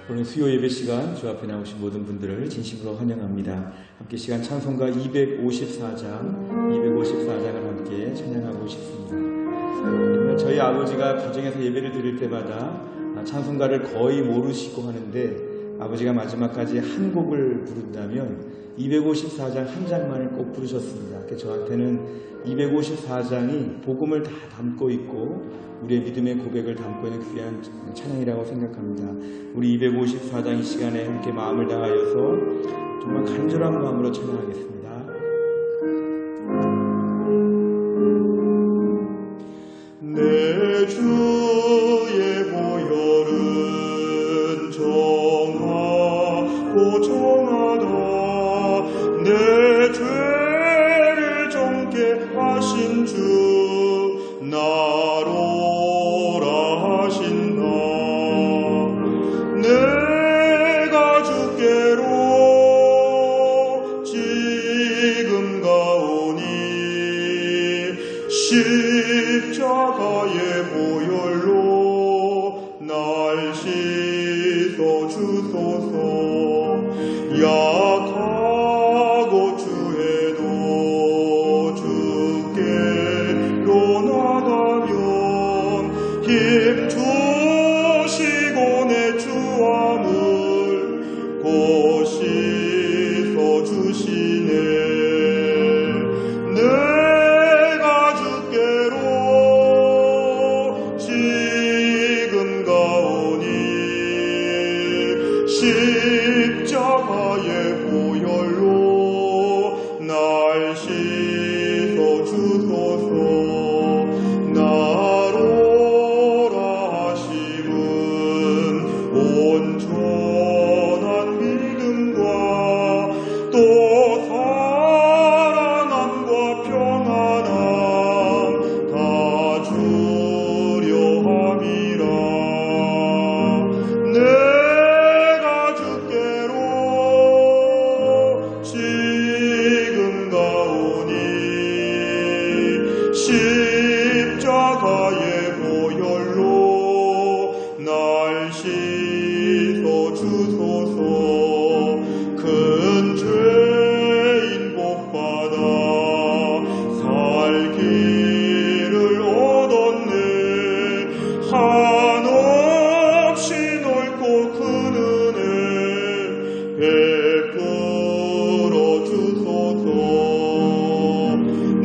오늘 수요 예배 시간 주 앞에 나오신 모든 분들을 진심으로 환영합니다. 함께 시간 찬송가 254장을 함께 찬양하고 싶습니다. 저희 아버지가 가정에서 예배를 드릴 때마다 찬송가를 거의 모르시고 하는데 아버지가 마지막까지 한 곡을 부른다면 254장 한 장만을 꼭 부르셨습니다. 저한테는 254장이 복음을 다 담고 있고 우리의 믿음의 고백을 담고 있는 귀한 찬양이라고 생각합니다. 우리 254장 이 시간에 함께 마음을 다하여서 정말 간절한 마음으로 찬양하겠습니다. 내 주의 보혈은 정하고 정하다 내 죄를 정케 하신 주 나로라 하신다. 내가 주께로 지금 가오니 십자가의 보혈로 날 씻어 주소서. 약하고 주에도 주께로 나가면 힘 주시고 내 주함을 곧 씻어 주시네. 내가 주께로 지금 가오니 십자가의 보혈로 날 씻어 주소서. 나로라 하심은 온전한 믿음과 또 사랑함과 평안함 다 주려 함이라. 내가 주께로 지금 가오니 십자가의 보혈로 날 씻어 주소서. 큰 죄인 복받아 살 길을 얻었네. 한없이 넓고 큰 은혜 베풀어 주소서.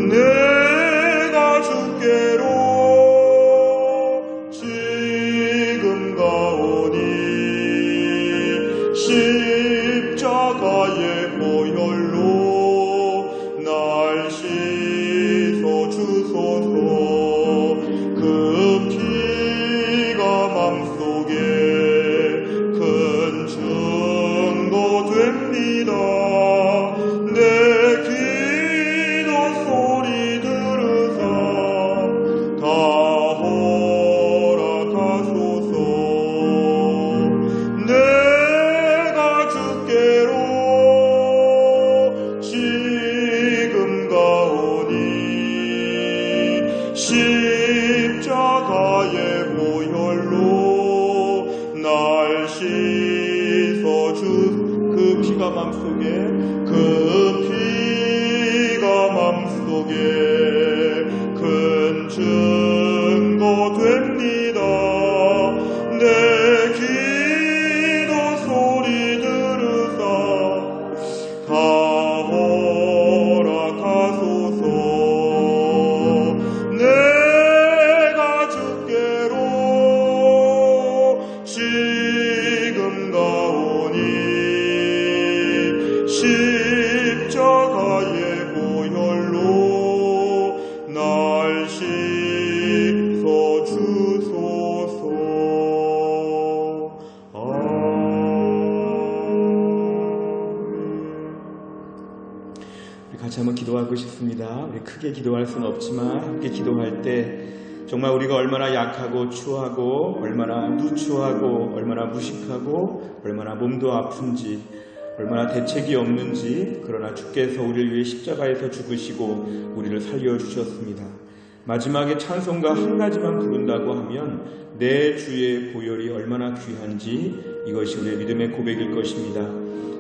내가 주께로 지금 가오니 십자가의 보혈로 날 씻어 주소서. 그 피가 맘속에 큰 증거 됩니다. 내 기도 소리 들으사 다 허락하소서. 내가 주께로 지금 가오니 십자가의 보혈로 날 씻어 주. 그 피가 맘속에 큰 증거 됩니다. 내 기도 소리 들으사 다 허락하소서. 내가 주께로 지금 가오니 십자가의 보혈로 날 씻어 주소서. 우리 같이 한번 기도하고 싶습니다. 우리 크게 기도할 수는 없지만 함께 기도할 때 정말 우리가 얼마나 약하고 추하고 얼마나 누추하고 얼마나 무식하고 얼마나 몸도 아픈지 얼마나 대책이 없는지, 그러나 주께서 우리를 위해 십자가에서 죽으시고 우리를 살려주셨습니다. 마지막에 찬송가 한 가지만 부른다고 하면 내 주의 보혈이 얼마나 귀한지 이것이 우리의 믿음의 고백일 것입니다.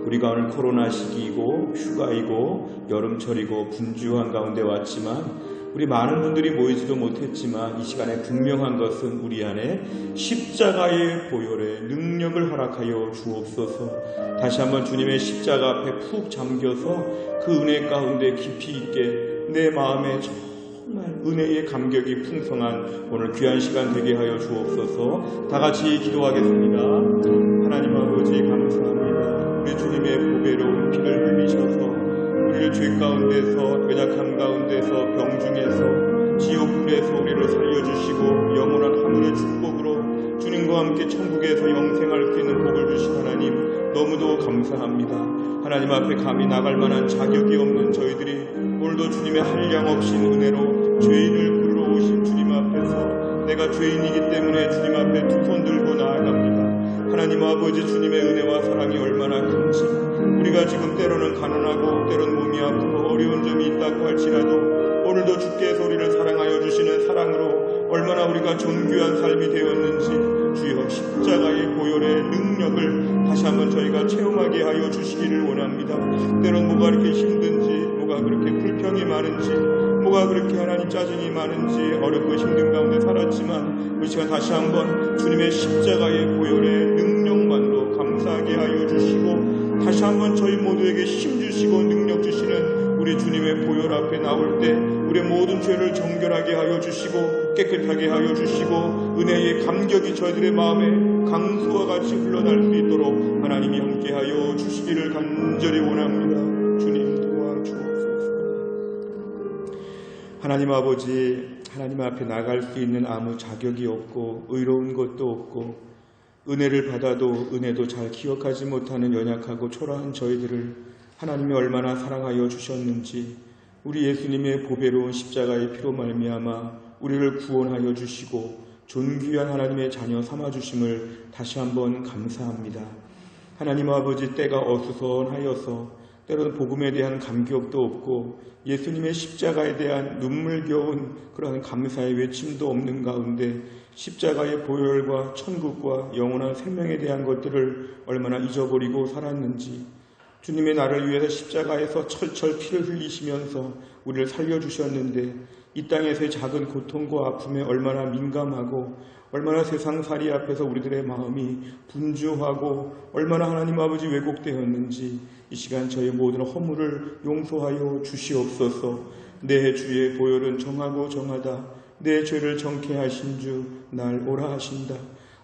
우리가 오늘 코로나 시기이고 휴가이고 여름철이고 분주한 가운데 왔지만 우리 많은 분들이 모이지도 못했지만 이 시간에 분명한 것은 우리 안에 십자가의 보혈의 능력을 허락하여 주옵소서. 다시 한번 주님의 십자가 앞에 푹 잠겨서 그 은혜 가운데 깊이 있게 내 마음에 정말 은혜의 감격이 풍성한 오늘 귀한 시간 되게 하여 주옵소서. 다 같이 기도하겠습니다. 하나님 아버지 감사합니다. 우리 주님의 보배로운 피를 흘리셔서 우리를 죄 가운데서 괴작함 가운데서 병중에서 지옥불에서 우리를 살려주시고 영원한 하늘의 축복으로 주님과 함께 천국에서 영생할 수 있는 복을 주신 하나님 너무도 감사합니다. 하나님 앞에 감히 나갈 만한 자격이 없는 저희들이 오늘도 주님의 한량 없인 은혜로 죄인을 부르러 오신 주님 앞에서 내가 죄인이기 때문에 주님 앞에 두 손 들고 나아갑니다. 하나님 아버지 주님의 은혜와 사랑이 얼마나 큰지 우리가 지금 때로는 가난하고 때로는 몸이 아프고 어려운 점이 있다고 할지라도 오늘도 주께서 우리를 사랑하여 주시는 사랑으로 얼마나 우리가 존귀한 삶이 되었는지 주여 십자가의 보혈의 능력을 다시 한번 저희가 체험하게 하여 주시기를 원합니다. 때론 뭐가 이렇게 힘든지 뭐가 그렇게 불평이 많은지 뭐가 그렇게 하나님 짜증이 많은지 어렵고 힘든 가운데 살았지만 우리 시간 다시 한번 주님의 십자가의 보혈의 능력만으로 감사하게 하여 주시고 다시 한번 저희 모두에게 힘 주시고 능력 주시는 우리 주님의 보혈 앞에 나올 때 우리의 모든 죄를 정결하게 하여 주시고 깨끗하게 하여 주시고 은혜의 감격이 저희들의 마음에 강수와 같이 흘러날 수 있도록 하나님이 함께 하여 주시기를 간절히 원합니다. 주님 도와주옵소서. 하나님 아버지, 하나님 앞에 나갈 수 있는 아무 자격이 없고 의로운 것도 없고 은혜를 받아도 은혜도 잘 기억하지 못하는 연약하고 초라한 저희들을 하나님이 얼마나 사랑하여 주셨는지 우리 예수님의 보배로운 십자가의 피로 말미암아 우리를 구원하여 주시고 존귀한 하나님의 자녀 삼아주심을 다시 한번 감사합니다. 하나님 아버지 때가 어수선하여서 때로는 복음에 대한 감격도 없고 예수님의 십자가에 대한 눈물겨운 그러한 감사의 외침도 없는 가운데 십자가의 보혈과 천국과 영원한 생명에 대한 것들을 얼마나 잊어버리고 살았는지 주님의 나를 위해서 십자가에서 철철 피를 흘리시면서 우리를 살려주셨는데 이 땅에서의 작은 고통과 아픔에 얼마나 민감하고 얼마나 세상살이 앞에서 우리들의 마음이 분주하고 얼마나 하나님 아버지 왜곡되었는지 이 시간 저희 모든 허물을 용서하여 주시옵소서. 내 주의 보혈은 정하고 정하다. 내 죄를 정케 하신 주 날 오라 하신다.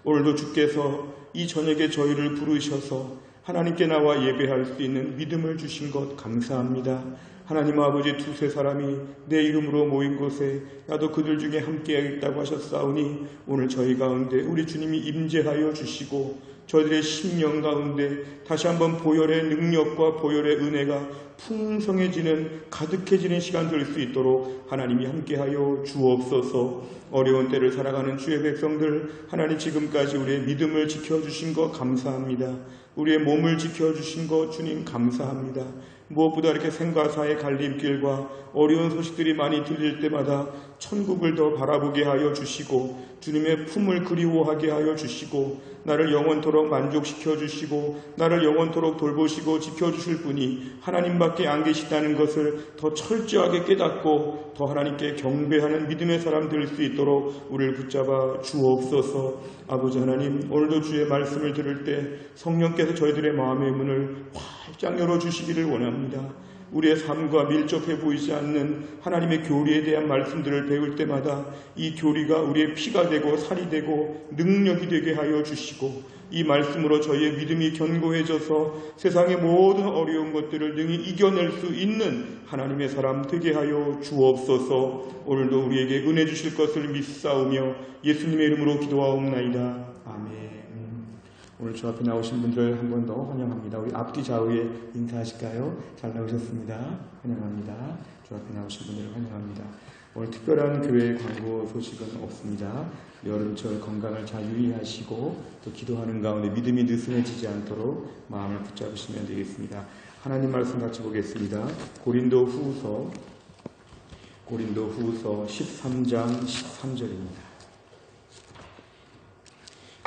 오늘도 주께서 이 저녁에 저희를 부르셔서 하나님께 나와 예배할 수 있는 믿음을 주신 것 감사합니다. 하나님 아버지 두세 사람이 내 이름으로 모인 곳에 나도 그들 중에 함께하겠다고 하셨사오니 오늘 저희 가운데 우리 주님이 임재하여 주시고 저희들의 심령 가운데 다시 한번 보혈의 능력과 보혈의 은혜가 풍성해지는 가득해지는 시간 될 수 있도록 하나님이 함께하여 주옵소서. 어려운 때를 살아가는 주의 백성들 하나님 지금까지 우리의 믿음을 지켜주신 것 감사합니다. 우리의 몸을 지켜주신 것 주님 감사합니다. 무엇보다 이렇게 생과 사의 갈림길과 어려운 소식들이 많이 들릴 때마다 천국을 더 바라보게 하여 주시고 주님의 품을 그리워하게 하여 주시고 나를 영원토록 만족시켜 주시고 나를 영원토록 돌보시고 지켜주실 분이 하나님밖에 안 계시다는 것을 더 철저하게 깨닫고 더 하나님께 경배하는 믿음의 사람 될 수 있도록 우리를 붙잡아 주옵소서. 아버지 하나님, 오늘도 주의 말씀을 들을 때 성령께서 저희들의 마음의 문을 활짝 열어주시기를 원합니다. 우리의 삶과 밀접해 보이지 않는 하나님의 교리에 대한 말씀들을 배울 때마다 이 교리가 우리의 피가 되고 살이 되고 능력이 되게 하여 주시고 이 말씀으로 저희의 믿음이 견고해져서 세상의 모든 어려운 것들을 능히 이겨낼 수 있는 하나님의 사람 되게 하여 주옵소서. 오늘도 우리에게 은혜 주실 것을 믿사오며 예수님의 이름으로 기도하옵나이다. 아멘. 오늘 주 앞에 나오신 분들 한 번 더 환영합니다. 우리 앞뒤 좌우에 인사하실까요? 잘 나오셨습니다. 환영합니다. 주 앞에 나오신 분들을 환영합니다. 오늘 특별한 교회 광고 소식은 없습니다. 여름철 건강을 잘 유의하시고 또 기도하는 가운데 믿음이 느슨해지지 않도록 마음을 붙잡으시면 되겠습니다. 하나님 말씀 같이 보겠습니다. 고린도 후서 고린도 후서 13장 13절입니다.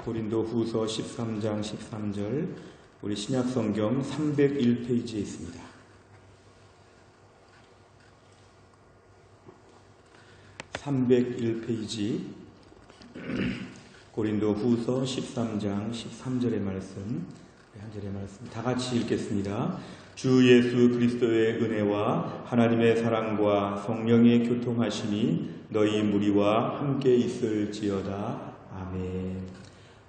고린도 후서 13장 13절, 우리 신약성경 301페이지에 있습니다. (301페이지) 고린도 후서 13장 13절의 말씀, 한 절의 말씀 다 같이 읽겠습니다. 주 예수 그리스도의 은혜와 하나님의 사랑과 성령의 교통하심이 너희 무리와 함께 있을지어다. 아멘.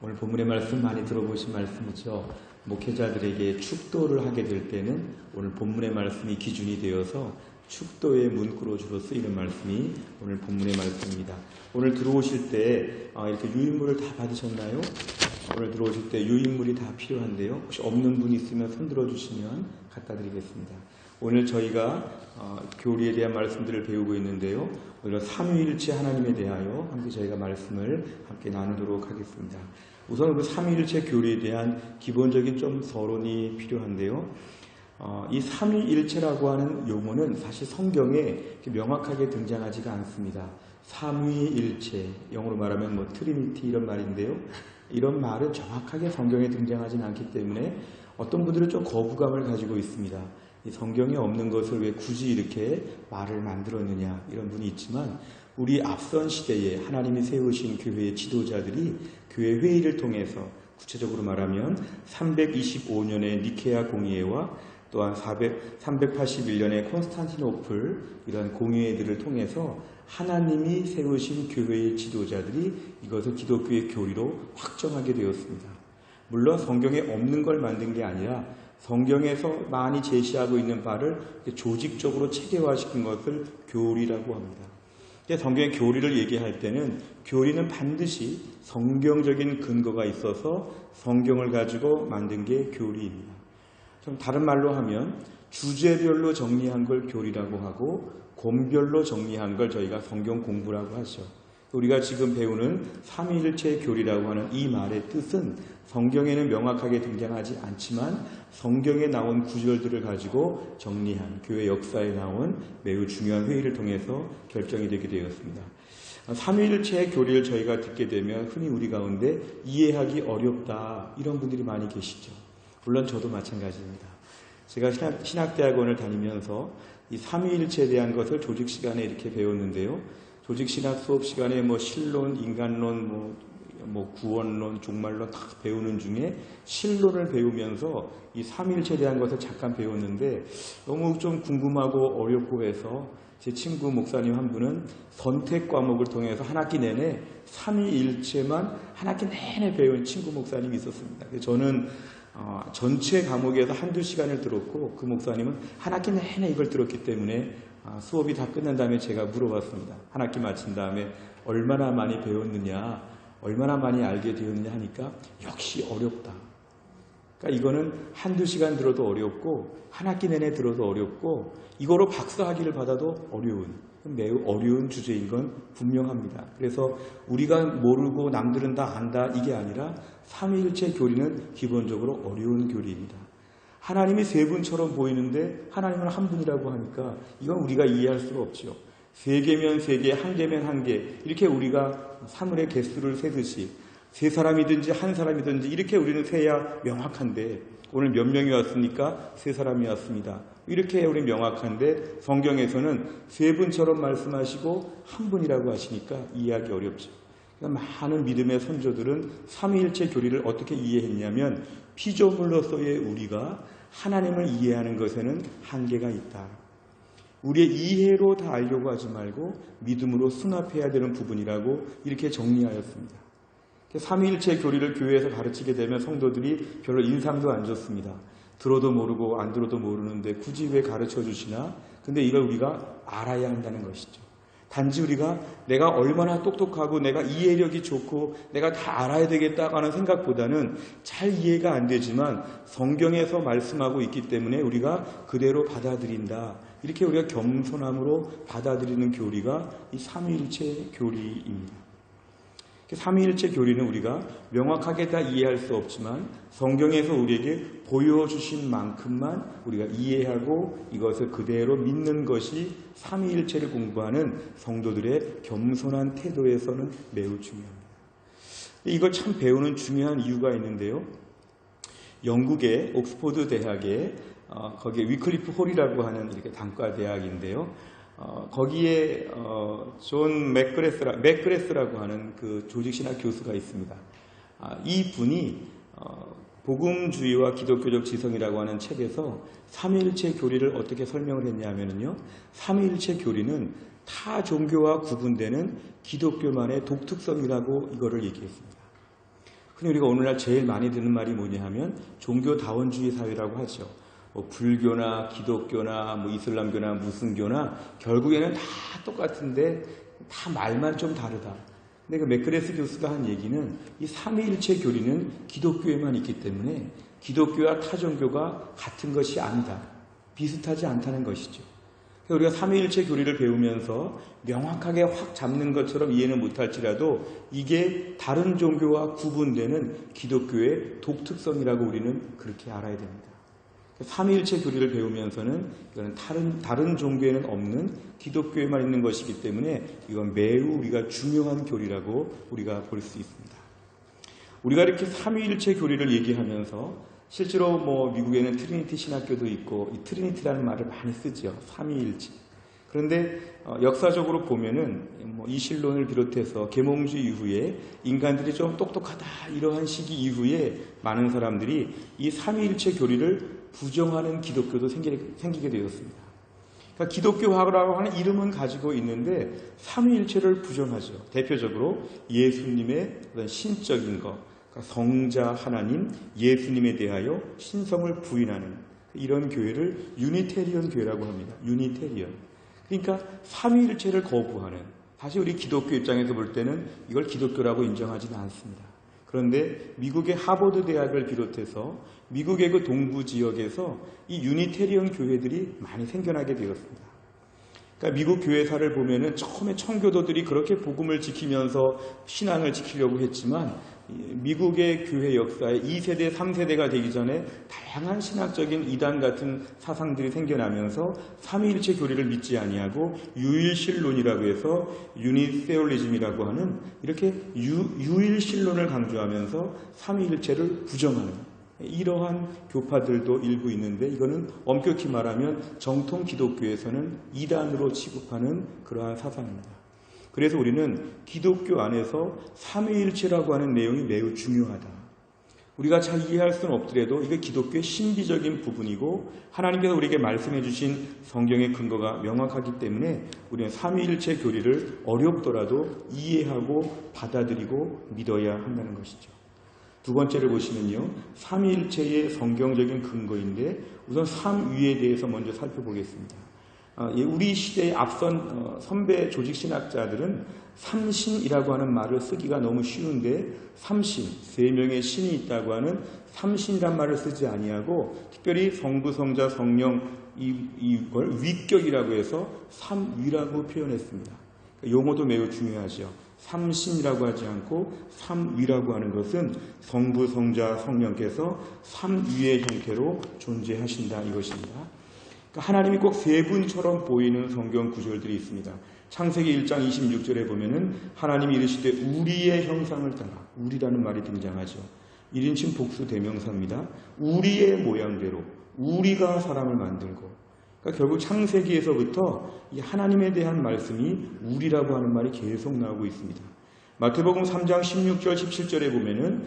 오늘 본문의 말씀 많이 들어보신 말씀이죠. 목회자들에게 축도를 하게 될 때는 오늘 본문의 말씀이 기준이 되어서 축도의 문구로주로 쓰이는 말씀이 오늘 본문의 말씀입니다. 오늘 들어오실 때 이렇게 유인물을 다 받으셨나요? 오늘 들어오실 때 유인물이 다 필요한데요. 혹시 없는 분 있으면 손 들어주시면 갖다 드리겠습니다. 오늘 저희가 교리에 대한 말씀들을 배우고 있는데요. 오늘 삼위일체 하나님에 대하여 함께 저희가 말씀을 함께 나누도록 하겠습니다. 우선 그 삼위일체 교리에 대한 기본적인 좀 서론이 필요한데요. 이 삼위일체라고 하는 용어는 사실 성경에 명확하게 등장하지가 않습니다. 삼위일체, 영어로 말하면 트리니티 이런 말인데요. 이런 말은 정확하게 성경에 등장하지는 않기 때문에 어떤 분들은 좀 거부감을 가지고 있습니다. 이 성경에 없는 것을 왜 굳이 이렇게 말을 만들었느냐 이런 분이 있지만, 우리 앞선 시대에 하나님이 세우신 교회의 지도자들이 교회 회의를 통해서, 구체적으로 말하면 325년의 니케아 공의회와 또한 381년의 콘스탄티노플 이런 공의회들을 통해서 하나님이 세우신 교회의 지도자들이 이것을 기독교의 교리로 확정하게 되었습니다. 물론 성경에 없는 걸 만든 게 아니라 성경에서 많이 제시하고 있는 바를 조직적으로 체계화시킨 것을 교리라고 합니다. 성경의 교리를 얘기할 때는 교리는 반드시 성경적인 근거가 있어서 성경을 가지고 만든 게 교리입니다. 좀 다른 말로 하면 주제별로 정리한 걸 교리라고 하고 곤별로 정리한 걸 저희가 성경 공부라고 하죠. 우리가 지금 배우는 삼위일체 교리라고 하는 이 말의 뜻은 성경에는 명확하게 등장하지 않지만 성경에 나온 구절들을 가지고 정리한 교회 역사에 나온 매우 중요한 회의를 통해서 결정이 되게 되었습니다. 삼위일체 교리를 저희가 듣게 되면 흔히 우리 가운데 이해하기 어렵다 이런 분들이 많이 계시죠. 물론 저도 마찬가지입니다. 제가 신학대학원을 다니면서 이 삼위일체에 대한 것을 조직 시간에 이렇게 배웠는데요. 조직 신학 수업 시간에 신론, 인간론, 구원론, 종말론 다 배우는 중에 신론을 배우면서 이 삼위일체에 대한 것을 잠깐 배웠는데 너무 좀 궁금하고 어렵고 해서 제 친구 목사님 한 분은 선택 과목을 통해서 한 학기 내내 삼위일체만 한 학기 내내 배운 친구 목사님이 있었습니다. 저는 전체 과목에서 한두 시간을 들었고 그 목사님은 한 학기 내내 이걸 들었기 때문에 수업이 다 끝난 다음에 제가 물어봤습니다. 한 학기 마친 다음에 얼마나 많이 배웠느냐, 얼마나 많이 알게 되었느냐 하니까 역시 어렵다. 그러니까 이거는 한두 시간 들어도 어렵고 한 학기 내내 들어도 어렵고 이거로 박사학위를 받아도 매우 어려운 주제인 건 분명합니다. 그래서 우리가 모르고 남들은 다 안다 이게 아니라 삼위일체 교리는 기본적으로 어려운 교리입니다. 하나님이 세 분처럼 보이는데 하나님은 한 분이라고 하니까 이건 우리가 이해할 수가 없죠. 세 개면 세 개, 한 개면 한 개, 이렇게 우리가 사물의 개수를 세듯이 세 사람이든지 한 사람이든지 이렇게 우리는 세야 명확한데 오늘 몇 명이 왔습니까? 세 사람이 왔습니다. 이렇게 우리 명확한데 성경에서는 세 분처럼 말씀하시고 한 분이라고 하시니까 이해하기 어렵죠. 그러니까 많은 믿음의 선조들은 삼위일체 교리를 어떻게 이해했냐면 피조물로서의 우리가 하나님을 이해하는 것에는 한계가 있다. 우리의 이해로 다 알려고 하지 말고 믿음으로 수납해야 되는 부분이라고 이렇게 정리하였습니다. 삼위일체 교리를 교회에서 가르치게 되면 성도들이 별로 인상도 안 좋습니다. 들어도 모르고 안 들어도 모르는데 굳이 왜 가르쳐 주시나? 근데 이걸 우리가 알아야 한다는 것이죠. 단지 우리가 내가 얼마나 똑똑하고 내가 이해력이 좋고 내가 다 알아야 되겠다고 하는 생각보다는 잘 이해가 안 되지만 성경에서 말씀하고 있기 때문에 우리가 그대로 받아들인다. 이렇게 우리가 겸손함으로 받아들이는 교리가 이 삼위일체 교리입니다. 삼위일체 교리는 우리가 명확하게 다 이해할 수 없지만 성경에서 우리에게 보여주신 만큼만 우리가 이해하고 이것을 그대로 믿는 것이 삼위일체를 공부하는 성도들의 겸손한 태도에서는 매우 중요합니다. 이걸 참 배우는 중요한 이유가 있는데요. 영국의 옥스포드 대학에 거기에 위클리프 홀이라고 하는 이렇게 단과 대학인데요. 거기에 존 맥그레스라고 하는 그 조직신학 교수가 있습니다. 이 분이 복음주의와 기독교적 지성이라고 하는 책에서 삼위일체 교리를 어떻게 설명을 했냐면요. 삼위일체 교리는 타 종교와 구분되는 기독교만의 독특성이라고 이거를 얘기했습니다. 근데 우리가 오늘날 제일 많이 듣는 말이 뭐냐 하면 종교다원주의 사회라고 하죠. 불교나 기독교나 이슬람교나 무슨교나 결국에는 다 똑같은데 다 말만 좀 다르다. 근데 그 맥그레스 교수가 한 얘기는 이 삼위일체 교리는 기독교에만 있기 때문에 기독교와 타 종교가 같은 것이 아니다. 비슷하지 않다는 것이죠. 우리가 삼위일체 교리를 배우면서 명확하게 확 잡는 것처럼 이해는 못할지라도 이게 다른 종교와 구분되는 기독교의 독특성이라고 우리는 그렇게 알아야 됩니다. 삼위일체 교리를 배우면서는 이거는 다른 종교에는 없는 기독교에만 있는 것이기 때문에 이건 매우 우리가 중요한 교리라고 우리가 볼 수 있습니다. 우리가 이렇게 삼위일체 교리를 얘기하면서 실제로 미국에는 트리니티 신학교도 있고 이 트리니티라는 말을 많이 쓰죠. 삼위일체. 그런데 역사적으로 보면은 이실론을 비롯해서 계몽주의 이후에 인간들이 좀 똑똑하다 이러한 시기 이후에 많은 사람들이 이 삼위일체 교리를 부정하는 기독교도 생기게 되었습니다. 그러니까 기독교화라고 하는 이름은 가지고 있는데 삼위일체를 부정하죠. 대표적으로 예수님의 그런 신적인 것, 그러니까 성자 하나님, 예수님에 대하여 신성을 부인하는 이런 교회를 유니테리언 교회라고 합니다. 유니테리언. 그러니까 삼위일체를 거부하는, 사실 우리 기독교 입장에서 볼 때는 이걸 기독교라고 인정하지는 않습니다. 그런데 미국의 하버드 대학을 비롯해서 미국의 그 동부 지역에서 이 유니테리언 교회들이 많이 생겨나게 되었습니다. 그러니까 미국 교회사를 보면은 처음에 청교도들이 그렇게 복음을 지키면서 신앙을 지키려고 했지만 미국의 교회 역사에 2세대, 3세대가 되기 전에 다양한 신학적인 이단 같은 사상들이 생겨나면서 삼위일체 교리를 믿지 아니하고 유일신론이라고 해서 유니세올리즘이라고 하는 이렇게 유일신론을 강조하면서 삼위일체를 부정하는 이러한 교파들도 일부 있는데 이거는 엄격히 말하면 정통 기독교에서는 이단으로 취급하는 그러한 사상입니다. 그래서 우리는 기독교 안에서 삼위일체라고 하는 내용이 매우 중요하다. 우리가 잘 이해할 수는 없더라도 이게 기독교의 신비적인 부분이고 하나님께서 우리에게 말씀해 주신 성경의 근거가 명확하기 때문에 우리는 삼위일체 교리를 어렵더라도 이해하고 받아들이고 믿어야 한다는 것이죠. 두 번째를 보시면요. 삼위일체의 성경적인 근거인데 우선 삼위에 대해서 먼저 살펴보겠습니다. 우리 시대의 앞선 선배 조직신학자들은 삼신이라고 하는 말을 쓰기가 너무 쉬운데 삼신, 세 명의 신이 있다고 하는 삼신이란 말을 쓰지 아니하고 특별히 성부, 성자, 성령 이걸 위격이라고 해서 삼위라고 표현했습니다. 용어도 매우 중요하죠. 삼신이라고 하지 않고 삼위라고 하는 것은 성부, 성자, 성령께서 삼위의 형태로 존재하신다 이것입니다. 그러니까 하나님이 꼭 세 분처럼 보이는 성경 구절들이 있습니다. 창세기 1장 26절에 보면은 하나님이 이르시되 우리의 형상을 따라, 우리라는 말이 등장하죠. 1인칭 복수 대명사입니다. 우리의 모양대로 우리가 사람을 만들고, 그러니까 결국 창세기에서부터 이 하나님에 대한 말씀이 우리라고 하는 말이 계속 나오고 있습니다. 마태복음 3장 16절 17절에 보면은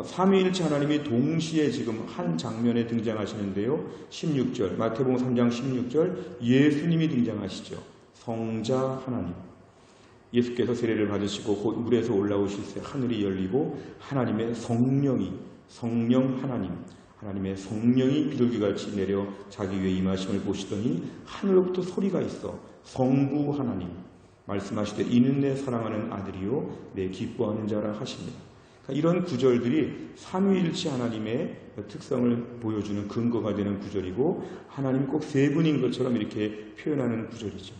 삼위일체 하나님이 동시에 지금 한 장면에 등장하시는데요. 16절 마태복음 3장 16절 예수님이 등장하시죠. 성자 하나님. 예수께서 세례를 받으시고 곧 물에서 올라오실 때 하늘이 열리고 하나님의 성령이, 성령 하나님, 하나님의 성령이 비둘기같이 내려 자기 위에 임하심을 보시더니 하늘로부터 소리가 있어 성부 하나님 말씀하시되 이는 내 사랑하는 아들이요 내 기뻐하는 자라 하십니다. 그러니까 이런 구절들이 삼위일체 하나님의 특성을 보여주는 근거가 되는 구절이고 하나님 꼭 세 분인 것처럼 이렇게 표현하는 구절이죠.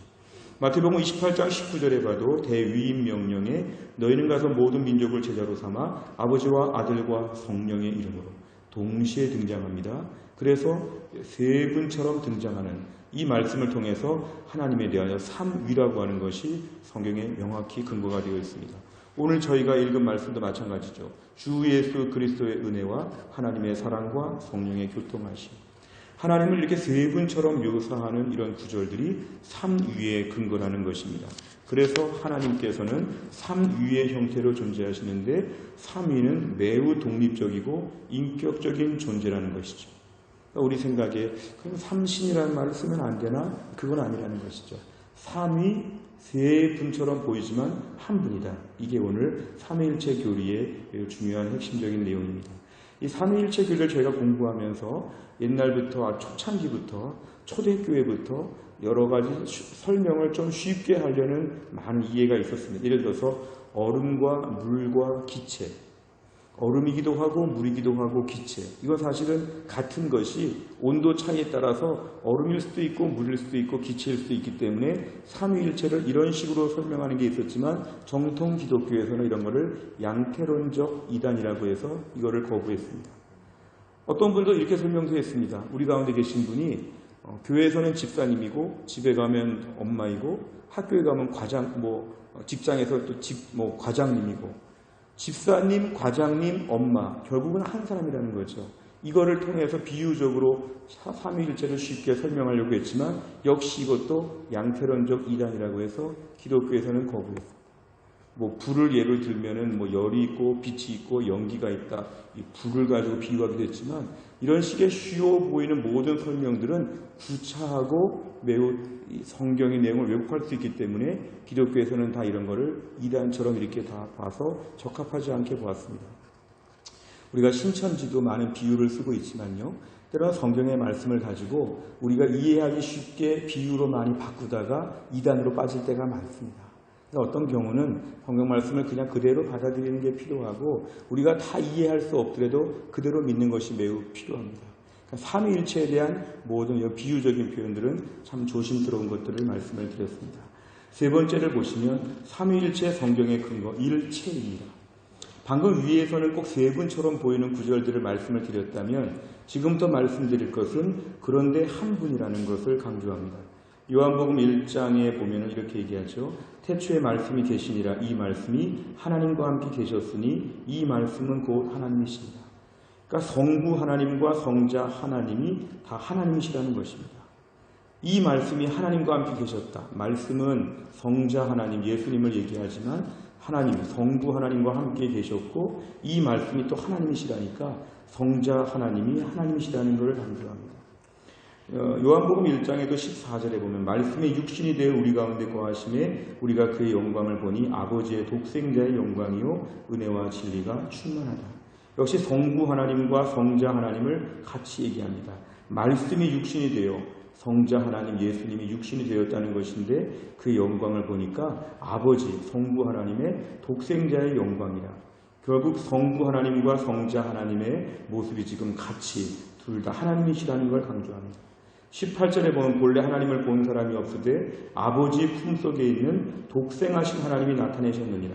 마태복음 28장 19절에 봐도 대위임 명령에 너희는 가서 모든 민족을 제자로 삼아 아버지와 아들과 성령의 이름으로 동시에 등장합니다. 그래서 세 분처럼 등장하는 이 말씀을 통해서 하나님에 대하여 삼위라고 하는 것이 성경에 명확히 근거가 되어 있습니다. 오늘 저희가 읽은 말씀도 마찬가지죠. 주 예수 그리스도의 은혜와 하나님의 사랑과 성령의 교통하심. 하나님을 이렇게 세 분처럼 묘사하는 이런 구절들이 삼위의 근거라는 것입니다. 그래서 하나님께서는 삼위의 형태로 존재하시는데 삼위는 매우 독립적이고 인격적인 존재라는 것이죠. 우리 생각에 그럼 삼신이라는 말을 쓰면 안 되나? 그건 아니라는 것이죠. 삼위 세 분처럼 보이지만 한 분이다. 이게 오늘 삼위일체 교리의 중요한 핵심적인 내용입니다. 이 삼위일체 교리를 저희가 공부하면서 옛날부터 초창기부터 초대교회부터 여러 가지 설명을 좀 쉽게 하려는 많은 이해가 있었습니다. 예를 들어서 얼음과 물과 기체, 얼음이기도 하고 물이기도 하고 기체, 이건 사실은 같은 것이 온도 차이에 따라서 얼음일 수도 있고 물일 수도 있고 기체일 수도 있기 때문에 삼위일체를 이런 식으로 설명하는 게 있었지만 정통 기독교에서는 이런 거를 양태론적 이단이라고 해서 이거를 거부했습니다. 어떤 분도 이렇게 설명도 했습니다. 우리 가운데 계신 분이 교회에서는 집사님이고 집에 가면 엄마이고 학교에 가면 과장, 직장에서 또 과장님이고 집사님, 과장님, 엄마 결국은 한 사람이라는 거죠. 이거를 통해서 비유적으로 삼위일체를 쉽게 설명하려고 했지만 역시 이것도 양태론적 이단이라고 해서 기독교에서는 거부했습니다. 불을 예를 들면은 열이 있고 빛이 있고 연기가 있다. 이 불을 가지고 비유하기도 했지만 이런 식의 쉬워 보이는 모든 설명들은 구차하고 매우 성경의 내용을 왜곡할 수 있기 때문에 기독교에서는 다 이런 거를 이단처럼 이렇게 다 봐서 적합하지 않게 보았습니다. 우리가 신천지도 많은 비유를 쓰고 있지만요. 때로는 성경의 말씀을 가지고 우리가 이해하기 쉽게 비유로 많이 바꾸다가 이단으로 빠질 때가 많습니다. 어떤 경우는 성경 말씀을 그냥 그대로 받아들이는 게 필요하고 우리가 다 이해할 수 없더라도 그대로 믿는 것이 매우 필요합니다. 그러니까 삼위일체에 대한 모든 비유적인 표현들은 참 조심스러운 것들을 말씀을 드렸습니다. 세 번째를 보시면 삼위일체 성경의 근거 일체입니다. 방금 위에서는 꼭 세 분처럼 보이는 구절들을 말씀을 드렸다면 지금부터 말씀드릴 것은 그런데 한 분이라는 것을 강조합니다. 요한복음 1장에 보면 이렇게 얘기하죠. 태초에 말씀이 계시니라. 이 말씀이 하나님과 함께 계셨으니 이 말씀은 곧 하나님이십니다. 그러니까 성부 하나님과 성자 하나님이 다 하나님이시라는 것입니다. 이 말씀이 하나님과 함께 계셨다. 말씀은 성자 하나님 예수님을 얘기하지만 하나님 성부 하나님과 함께 계셨고 이 말씀이 또 하나님이시라니까 성자 하나님이 하나님이시라는 것을 강조합니다. 요한복음 1장에도 14절에 보면 말씀의 육신이 되어 우리 가운데 거하심에 우리가 그의 영광을 보니 아버지의 독생자의 영광이요 은혜와 진리가 충만하다. 역시 성부 하나님과 성자 하나님을 같이 얘기합니다. 말씀이 육신이 되어 성자 하나님 예수님이 육신이 되었다는 것인데 그 영광을 보니까 아버지 성부 하나님의 독생자의 영광이라. 결국 성부 하나님과 성자 하나님의 모습이 지금 같이 둘 다 하나님이시라는 걸 강조합니다. 18절에 보면 본래 하나님을 본 사람이 없으되 아버지 품속에 있는 독생하신 하나님이 나타내셨느니라.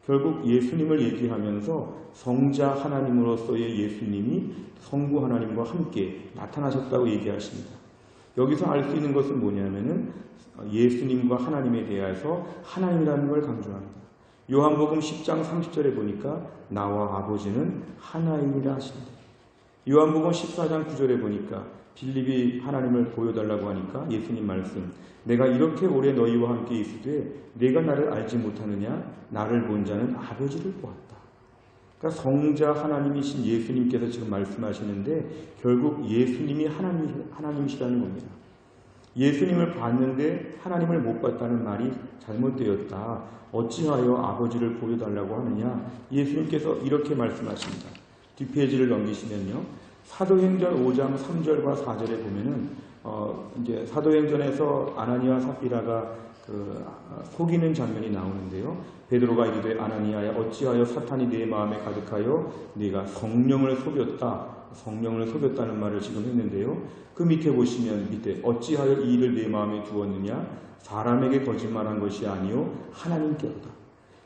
결국 예수님을 얘기하면서 성자 하나님으로서의 예수님이 성부 하나님과 함께 나타나셨다고 얘기하십니다. 여기서 알 수 있는 것은 뭐냐면은 예수님과 하나님에 대해서 하나님이라는 걸 강조합니다. 요한복음 10장 30절에 보니까 나와 아버지는 하나이니라 하십니다. 요한복음 14장 9절에 보니까 빌립이 하나님을 보여달라고 하니까 예수님 말씀 내가 이렇게 오래 너희와 함께 있으되 내가 나를 알지 못하느냐 나를 본 자는 아버지를 보았다. 그러니까 성자 하나님이신 예수님께서 지금 말씀하시는데 결국 예수님이 하나님이시라는 겁니다. 예수님을 봤는데 하나님을 못 봤다는 말이 잘못되었다. 어찌하여 아버지를 보여달라고 하느냐. 예수님께서 이렇게 말씀하십니다. 뒷페이지를 넘기시면요. 사도행전 5장 3절과 4절에 보면은 이제 사도행전에서 아나니와 삽비라가 속이는 장면이 나오는데요. 베드로가 이르되 아나니아야 어찌하여 사탄이 네 마음에 가득하여 네가 성령을 속였다. 성령을 속였다는 말을 지금 했는데요. 그 밑에 보시면 밑에 어찌하여 이 일을 내 마음에 두었느냐 사람에게 거짓말한 것이 아니요 하나님께로다.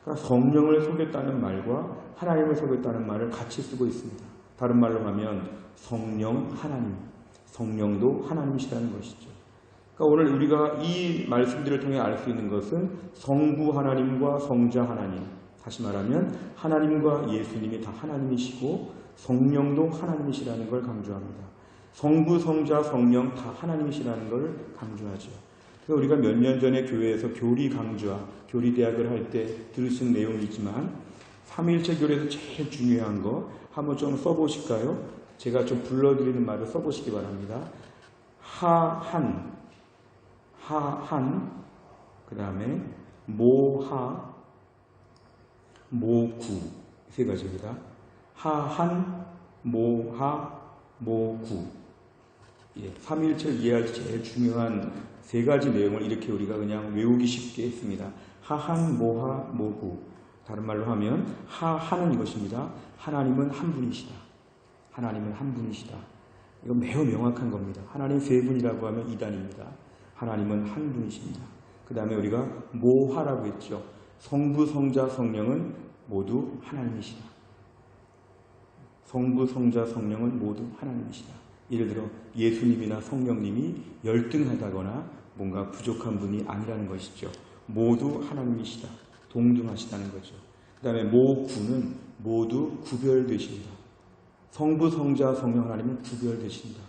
그러니까 성령을 속였다는 말과 하나님을 속였다는 말을 같이 쓰고 있습니다. 다른 말로 하면 성령 하나님, 성령도 하나님이시라는 것이죠. 그러니까 오늘 우리가 이 말씀들을 통해 알 수 있는 것은 성부 하나님과 성자 하나님, 다시 말하면 하나님과 예수님이 다 하나님이시고 성령도 하나님이시라는 걸 강조합니다. 성부, 성자, 성령 다 하나님이시라는 걸 강조하죠. 그래서 우리가 몇 년 전에 교회에서 교리 강좌, 교리 대학을 할 때 들으신 내용이지만 삼위일체 교리에서 제일 중요한 거 한번 좀 써보실까요? 제가 좀 불러드리는 말을 써보시기 바랍니다. 하한, 그 다음에 모하, 모구 세 가지입니다. 하한, 모하, 모구. 삼위일체를 이해할 때 제일 중요한 세 가지 내용을 이렇게 우리가 그냥 외우기 쉽게 했습니다. 하한, 모하, 모구. 다른 말로 하면 하하는 이것입니다. 하나님은 한 분이시다. 하나님은 한 분이시다. 이거 매우 명확한 겁니다. 하나님 세 분이라고 하면 이단입니다. 하나님은 한 분이십니다. 그 다음에 우리가 모하라고 했죠. 성부, 성자, 성령은 모두 하나님이시다. 성부, 성자, 성령은 모두 하나님이시다. 예를 들어 예수님이나 성령님이 열등하다거나 뭔가 부족한 분이 아니라는 것이죠. 모두 하나님이시다. 동등하시다는 거죠. 그 다음에 모구는 모두 구별되신다. 성부, 성자, 성령 하나님은 구별되신다.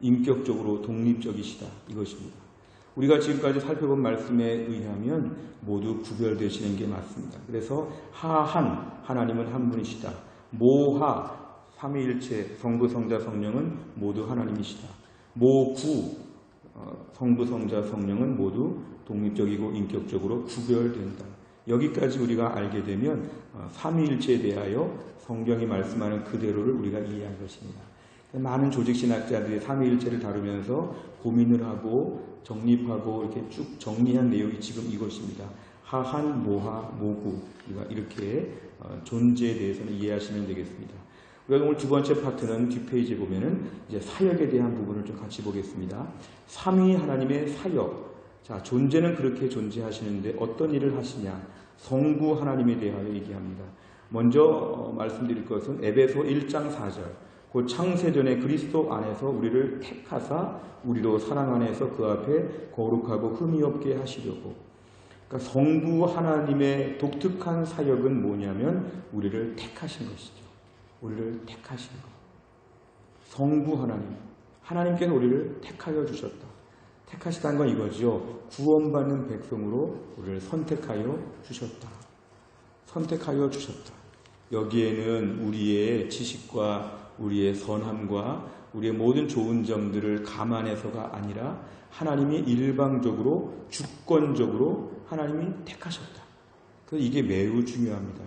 인격적으로 독립적이시다. 이것입니다. 우리가 지금까지 살펴본 말씀에 의하면 모두 구별되시는 게 맞습니다. 그래서 하한, 하나님은 한 분이시다. 모하, 삼위일체, 성부, 성자, 성령은 모두 하나님이시다. 모구, 성부, 성자, 성령은 모두 독립적이고 인격적으로 구별된다. 여기까지 우리가 알게 되면 삼위일체에 대하여 성경이 말씀하는 그대로를 우리가 이해한 것입니다. 많은 조직신학자들이 삼위일체를 다루면서 고민을 하고 정립하고 이렇게 쭉 정리한 내용이 지금 이것입니다. 하한, 모하, 모구. 우리가 이렇게 존재에 대해서는 이해하시면 되겠습니다. 우리가 오늘 두 번째 파트는 뒷페이지에 보면은 이제 사역에 대한 부분을 좀 같이 보겠습니다. 삼위 하나님의 사역. 자, 존재는 그렇게 존재하시는데 어떤 일을 하시냐? 성부 하나님에 대하여 얘기합니다. 먼저 말씀드릴 것은 에베소 1장 4절. 그 창세전에 그리스도 안에서 우리를 택하사 우리로 사랑 안에서 그 앞에 거룩하고 흠이 없게 하시려고. 그러니까 성부 하나님의 독특한 사역은 뭐냐면 우리를 택하신 것이죠. 우리를 택하신 것. 성부 하나님. 하나님께서 우리를 택하여 주셨다. 택하시다는 건 이거죠. 구원받는 백성으로 우리를 선택하여 주셨다. 선택하여 주셨다. 여기에는 우리의 지식과 우리의 선함과 우리의 모든 좋은 점들을 감안해서가 아니라 하나님이 일방적으로 주권적으로 하나님이 택하셨다. 그래서 이게 매우 중요합니다.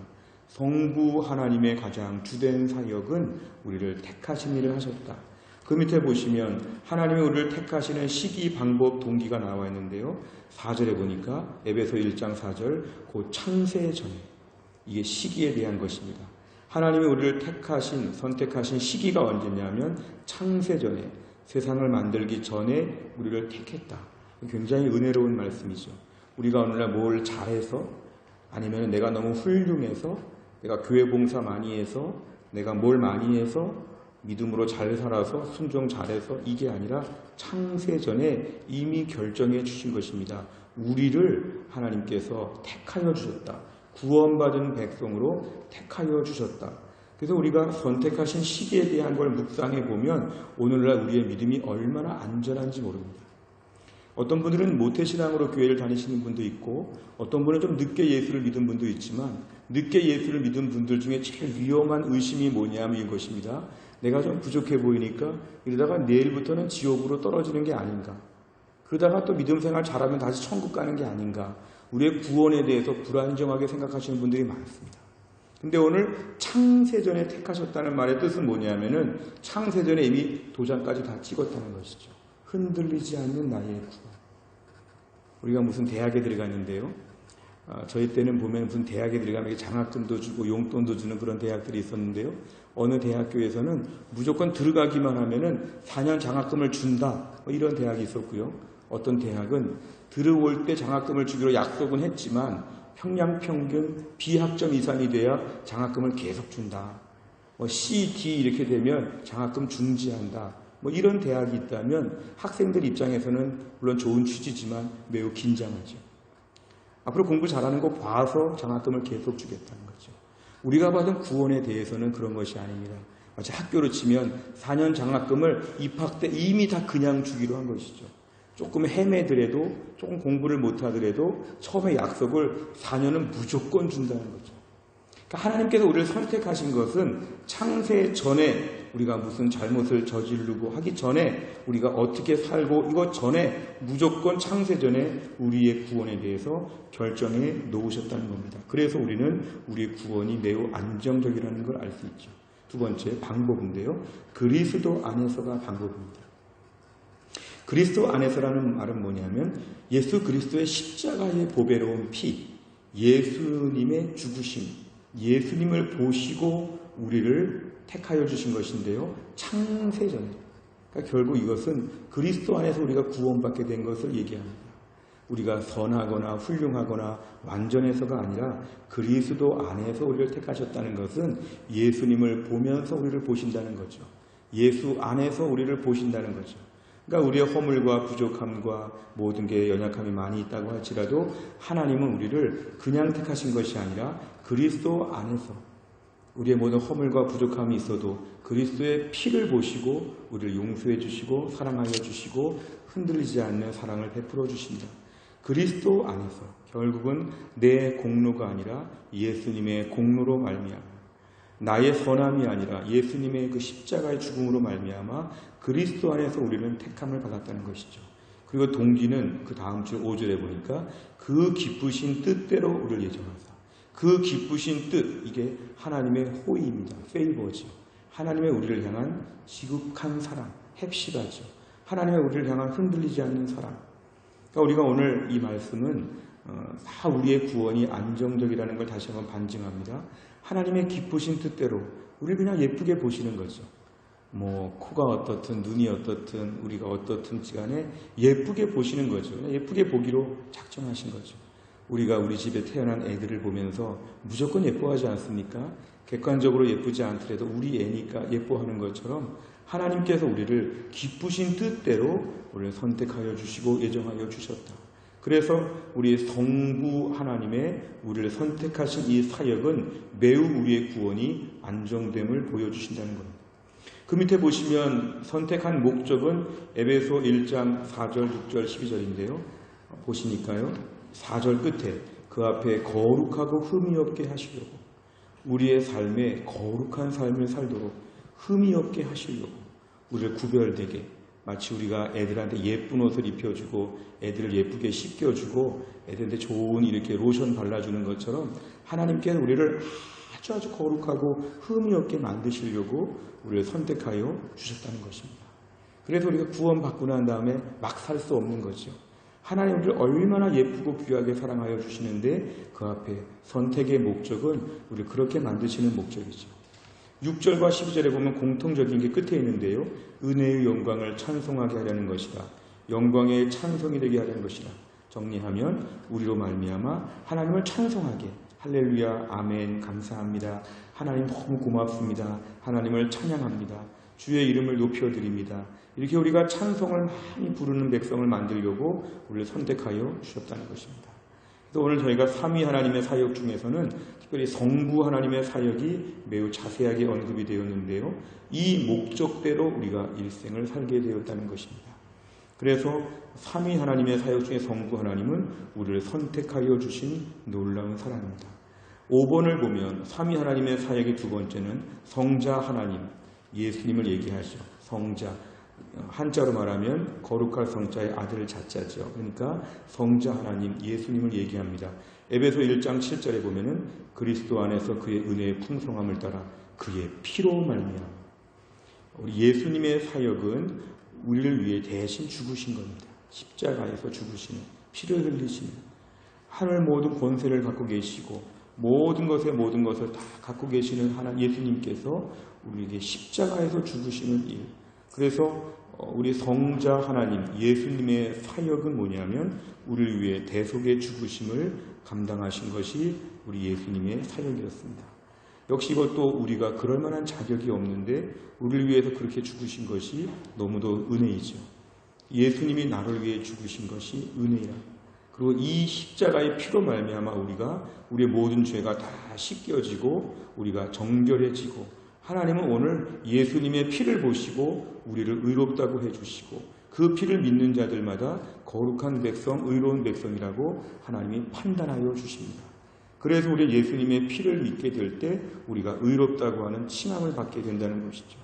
성부 하나님의 가장 주된 사역은 우리를 택하신 일을 하셨다. 그 밑에 보시면 하나님이 우리를 택하시는 시기, 방법, 동기가 나와 있는데요. 4절에 보니까 에베소 1장 4절 그 창세 전에 이게 시기에 대한 것입니다. 하나님이 우리를 택하신, 선택하신 시기가 언제냐면 창세 전에, 세상을 만들기 전에 우리를 택했다. 굉장히 은혜로운 말씀이죠. 우리가 오늘날 뭘 잘해서 아니면 내가 너무 훌륭해서 내가 교회 봉사 많이 해서 내가 뭘 많이 해서 믿음으로 잘 살아서 순종 잘해서 이게 아니라 창세 전에 이미 결정해 주신 것입니다. 우리를 하나님께서 택하여 주셨다. 구원받은 백성으로 택하여 주셨다. 그래서 우리가 선택하신 시기에 대한 걸 묵상해 보면 오늘날 우리의 믿음이 얼마나 안전한지 모릅니다. 어떤 분들은 모태신앙으로 교회를 다니시는 분도 있고 어떤 분은 좀 늦게 예수를 믿은 분도 있지만 늦게 예수를 믿은 분들 중에 제일 위험한 의심이 뭐냐면 이것입니다. 내가 좀 부족해 보이니까 이러다가 내일부터는 지옥으로 떨어지는 게 아닌가. 그러다가 또 믿음 생활 잘하면 다시 천국 가는 게 아닌가. 우리의 구원에 대해서 불안정하게 생각하시는 분들이 많습니다. 근데 오늘 창세전에 택하셨다는 말의 뜻은 뭐냐면은 창세전에 이미 도장까지 다 찍었다는 것이죠. 흔들리지 않는 나의 구원. 우리가 무슨 대학에 들어갔는데요. 저희 때는 보면 무슨 대학에 들어가면 장학금도 주고 용돈도 주는 그런 대학들이 있었는데요. 어느 대학교에서는 무조건 들어가기만 하면은 4년 장학금을 준다. 이런 대학이 있었고요. 어떤 대학은 들어올 때 장학금을 주기로 약속은 했지만 평양 평균 B학점 이상이 돼야 장학금을 계속 준다. C, D 이렇게 되면 장학금 중지한다. 이런 대학이 있다면 학생들 입장에서는 물론 좋은 취지지만 매우 긴장하죠. 앞으로 공부 잘하는 거 봐서 장학금을 계속 주겠다는 거죠. 우리가 받은 구원에 대해서는 그런 것이 아닙니다. 마치 학교로 치면 4년 장학금을 입학 때 이미 다 그냥 주기로 한 것이죠. 조금 헤매더라도, 조금 공부를 못하더라도 처음에 약속을 4년은 무조건 준다는 거죠. 그러니까 하나님께서 우리를 선택하신 것은 창세 전에 우리가 무슨 잘못을 저지르고 하기 전에 우리가 어떻게 살고 이것 전에 무조건 창세 전에 우리의 구원에 대해서 결정해 놓으셨다는 겁니다. 그래서 우리는 우리의 구원이 매우 안정적이라는 걸 알 수 있죠. 두 번째 방법인데요. 그리스도 안에서가 방법입니다. 그리스도 안에서라는 말은 뭐냐면 예수 그리스도의 십자가의 보배로운 피, 예수님의 죽으심, 예수님을 보시고 우리를 택하여 주신 것인데요. 창세전에. 그러니까 결국 이것은 그리스도 안에서 우리가 구원받게 된 것을 얘기합니다. 우리가 선하거나 훌륭하거나 완전해서가 아니라 그리스도 안에서 우리를 택하셨다는 것은 예수님을 보면서 우리를 보신다는 거죠. 예수 안에서 우리를 보신다는 거죠. 그러니까 우리의 허물과 부족함과 모든 게 연약함이 많이 있다고 할지라도 하나님은 우리를 그냥 택하신 것이 아니라 그리스도 안에서 우리의 모든 허물과 부족함이 있어도 그리스도의 피를 보시고 우리를 용서해 주시고 사랑하여 주시고 흔들리지 않는 사랑을 베풀어 주신다. 그리스도 안에서 결국은 내 공로가 아니라 예수님의 공로로 말미암아 나의 선함이 아니라 예수님의 그 십자가의 죽음으로 말미암아 그리스도 안에서 우리는 택함을 받았다는 것이죠. 그리고 동기는 그 다음 주 5절에 보니까 그 기쁘신 뜻대로 우리를 예정하사 그 기쁘신 뜻 이게 하나님의 호의입니다. 페이버죠. 하나님의 우리를 향한 지극한 사랑, heb시다죠. 하나님의 우리를 향한 흔들리지 않는 사랑. 그러니까 우리가 오늘 이 말씀은 다 우리의 구원이 안정적이라는 걸 다시 한번 반증합니다. 하나님의 기쁘신 뜻대로 우리를 그냥 예쁘게 보시는 거죠. 코가 어떻든 눈이 어떻든 우리가 어떻든 간에 예쁘게 보시는 거죠. 그냥 예쁘게 보기로 작정하신 거죠. 우리가 우리 집에 태어난 애들을 보면서 무조건 예뻐하지 않습니까? 객관적으로 예쁘지 않더라도 우리 애니까 예뻐하는 것처럼 하나님께서 우리를 기쁘신 뜻대로 우리를 선택하여 주시고 예정하여 주셨다. 그래서 우리 성부 하나님의 우리를 선택하신 이 사역은 매우 우리의 구원이 안정됨을 보여주신다는 겁니다. 그 밑에 보시면 선택한 목적은 에베소 1장 4절, 6절, 12절인데요. 보시니까요. 4절 끝에 그 앞에 거룩하고 흠이 없게 하시려고 우리의 삶에 거룩한 삶을 살도록 흠이 없게 하시려고 우리를 구별되게 마치 우리가 애들한테 예쁜 옷을 입혀주고 애들을 예쁘게 씻겨주고 애들한테 좋은 이렇게 로션 발라주는 것처럼 하나님께서 우리를 아주 거룩하고 흠이 없게 만드시려고 우리를 선택하여 주셨다는 것입니다. 그래서 우리가 구원받고 난 다음에 막 살 수 없는 거죠. 하나님 우리를 얼마나 예쁘고 귀하게 사랑하여 주시는데 그 앞에 선택의 목적은 우리를 그렇게 만드시는 목적이죠. 6절과 12절에 보면 공통적인 게 끝에 있는데요. 은혜의 영광을 찬송하게 하려는 것이다. 영광의 찬송이 되게 하려는 것이다. 정리하면 우리로 말미암아 하나님을 찬송하게 할렐루야 아멘 감사합니다. 하나님 너무 고맙습니다. 하나님을 찬양합니다. 주의 이름을 높여드립니다. 이렇게 우리가 찬송을 많이 부르는 백성을 만들려고 우리를 선택하여 주셨다는 것입니다. 그래서 오늘 저희가 삼위 하나님의 사역 중에서는 특별히 성부 하나님의 사역이 매우 자세하게 언급이 되었는데요. 이 목적대로 우리가 일생을 살게 되었다는 것입니다. 그래서 삼위 하나님의 사역 중에 성부 하나님은 우리를 선택하여 주신 놀라운 사랑입니다. 5번을 보면 삼위 하나님의 사역의 두 번째는 성자 하나님, 예수님을 얘기하죠. 성자. 한자로 말하면 거룩할 성자의 아들 자자죠. 그러니까 성자 하나님 예수님을 얘기합니다. 에베소 1장 7절에 보면은 그리스도 안에서 그의 은혜의 풍성함을 따라 그의 피로 말미암아 우리 예수님의 사역은 우리를 위해 대신 죽으신 겁니다. 십자가에서 죽으시는 피를 흘리시는 하늘 모든 권세를 갖고 계시고 모든 것을 다 갖고 계시는 하나님 예수님께서 우리에게 십자가에서 죽으시는 일. 그래서 우리 성자 하나님 예수님의 사역은 뭐냐면 우리를 위해 대속의 죽으심을 감당하신 것이 우리 예수님의 사역이었습니다. 역시 이것도 우리가 그럴 만한 자격이 없는데 우리를 위해서 그렇게 죽으신 것이 너무도 은혜이죠. 예수님이 나를 위해 죽으신 것이 은혜이라. 그리고 이 십자가의 피로 말미암아 우리가 우리의 모든 죄가 다 씻겨지고 우리가 정결해지고, 하나님은 오늘 예수님의 피를 보시고 우리를 의롭다고 해주시고 그 피를 믿는 자들마다 거룩한 백성, 의로운 백성이라고 하나님이 판단하여 주십니다. 그래서 우리 예수님의 피를 믿게 될 때 우리가 의롭다고 하는 칭함을 받게 된다는 것이죠.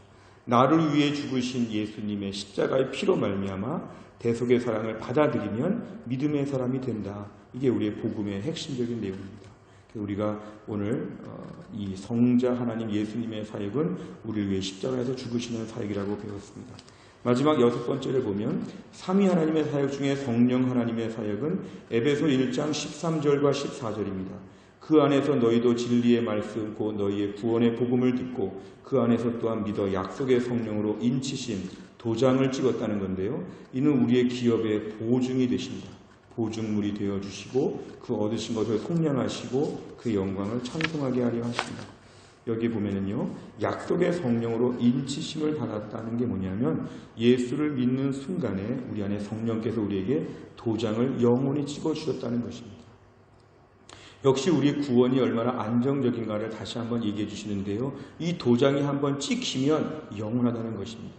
나를 위해 죽으신 예수님의 십자가의 피로 말미암아 대속의 사랑을 받아들이면 믿음의 사람이 된다. 이게 우리의 복음의 핵심적인 내용입니다. 우리가 오늘 이 성자 하나님 예수님의 사역은 우리를 위해 십자가에서 죽으시는 사역이라고 배웠습니다. 마지막 6번째를 보면 삼위 하나님의 사역 중에 성령 하나님의 사역은 에베소 1장 13절과 14절입니다. 그 안에서 너희도 진리의 말씀 곧 너희의 구원의 복음을 듣고 그 안에서 또한 믿어 약속의 성령으로 인치신 도장을 찍었다는 건데요. 이는 우리의 기업의 보증이 되십니다. 보증물이 되어주시고 그 얻으신 것을 속량하시고 그 영광을 찬송하게 하려 하십니다. 여기 보면은요, 약속의 성령으로 인치심을 받았다는 게 뭐냐면 예수를 믿는 순간에 우리 안에 성령께서 우리에게 도장을 영원히 찍어주셨다는 것입니다. 역시 우리의 구원이 얼마나 안정적인가를 다시 한번 얘기해 주시는데요. 이 도장이 한번 찍히면 영원하다는 것입니다.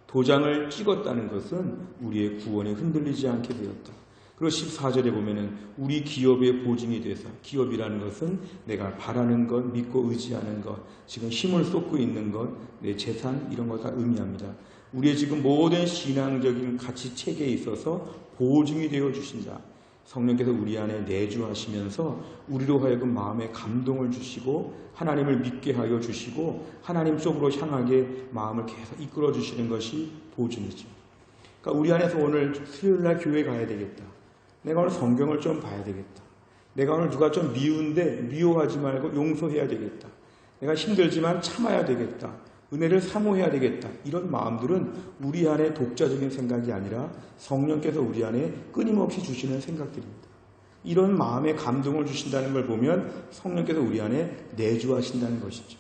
도장을 찍었다는 것은 우리의 구원이 흔들리지 않게 되었다. 그리고 14절에 보면은 우리 기업의 보증이 돼서, 기업이라는 것은 내가 바라는 것, 믿고 의지하는 것, 지금 힘을 쏟고 있는 것, 내 재산 이런 것 다 의미합니다. 우리의 지금 모든 신앙적인 가치 체계에 있어서 보증이 되어 주신다. 성령께서 우리 안에 내주하시면서 우리로 하여금 마음에 감동을 주시고 하나님을 믿게 하여 주시고 하나님 쪽으로 향하게 마음을 계속 이끌어 주시는 것이 보증이죠. 그러니까 우리 안에서 오늘 수요일날 교회 가야 되겠다. 내가 오늘 성경을 좀 봐야 되겠다. 내가 오늘 누가 좀 미운데 미워하지 말고 용서해야 되겠다. 내가 힘들지만 참아야 되겠다. 은혜를 사모해야 되겠다. 이런 마음들은 우리 안에 독자적인 생각이 아니라 성령께서 우리 안에 끊임없이 주시는 생각들입니다. 이런 마음에 감동을 주신다는 걸 보면 성령께서 우리 안에 내주하신다는 것이죠.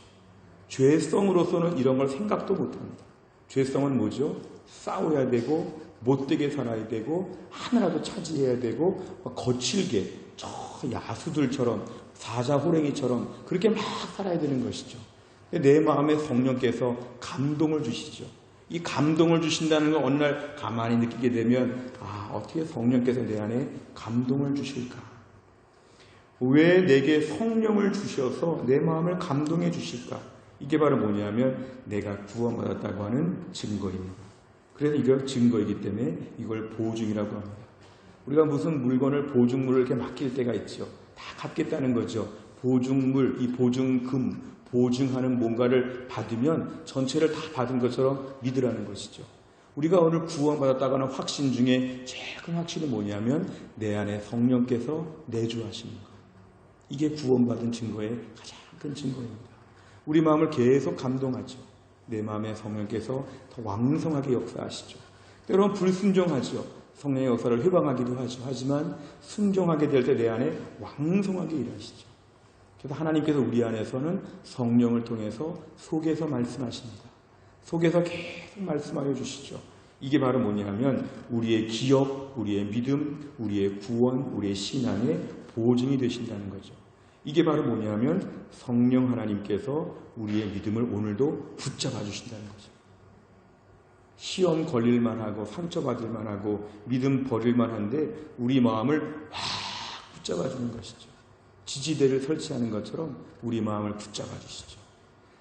죄성으로서는 이런 걸 생각도 못합니다. 죄성은 뭐죠? 싸워야 되고 못되게 살아야 되고 하나라도 차지해야 되고 거칠게 저 야수들처럼 사자호랭이처럼 그렇게 막 살아야 되는 것이죠. 내 마음에 성령께서 감동을 주시죠. 이 감동을 주신다는 걸 어느 날 가만히 느끼게 되면 어떻게 성령께서 내 안에 감동을 주실까? 왜 내게 성령을 주셔서 내 마음을 감동해 주실까? 이게 바로 뭐냐면 내가 구원받았다고 하는 증거입니다. 그래서 이걸 증거이기 때문에 이걸 보증이라고 합니다. 우리가 무슨 물건을 보증물을 이렇게 맡길 때가 있죠. 다 갚겠다는 거죠. 보증물, 이 보증금, 보증하는 뭔가를 받으면 전체를 다 받은 것처럼 믿으라는 것이죠. 우리가 오늘 구원받았다고 하는 확신 중에 제일 큰 확신은 뭐냐면 내 안에 성령께서 내주하시는 것. 이게 구원받은 증거의 가장 큰 증거입니다. 우리 마음을 계속 감동하죠. 내 마음에 성령께서 더 왕성하게 역사하시죠. 때로는 불순종하죠. 성령의 역사를 회방하기도 하죠. 하지만 순종하게 될 때 내 안에 왕성하게 일하시죠. 그래서 하나님께서 우리 안에서는 성령을 통해서 속에서 말씀하십니다. 속에서 계속 말씀하여 주시죠. 이게 바로 뭐냐면 우리의 기업, 우리의 믿음, 우리의 구원, 우리의 신앙의 보증이 되신다는 거죠. 이게 바로 뭐냐면 성령 하나님께서 우리의 믿음을 오늘도 붙잡아 주신다는 거죠. 시험 걸릴만 하고 상처받을 만하고 믿음 버릴만 한데 우리 마음을 확 붙잡아 주는 것이죠. 지지대를 설치하는 것처럼 우리 마음을 붙잡아 주시죠.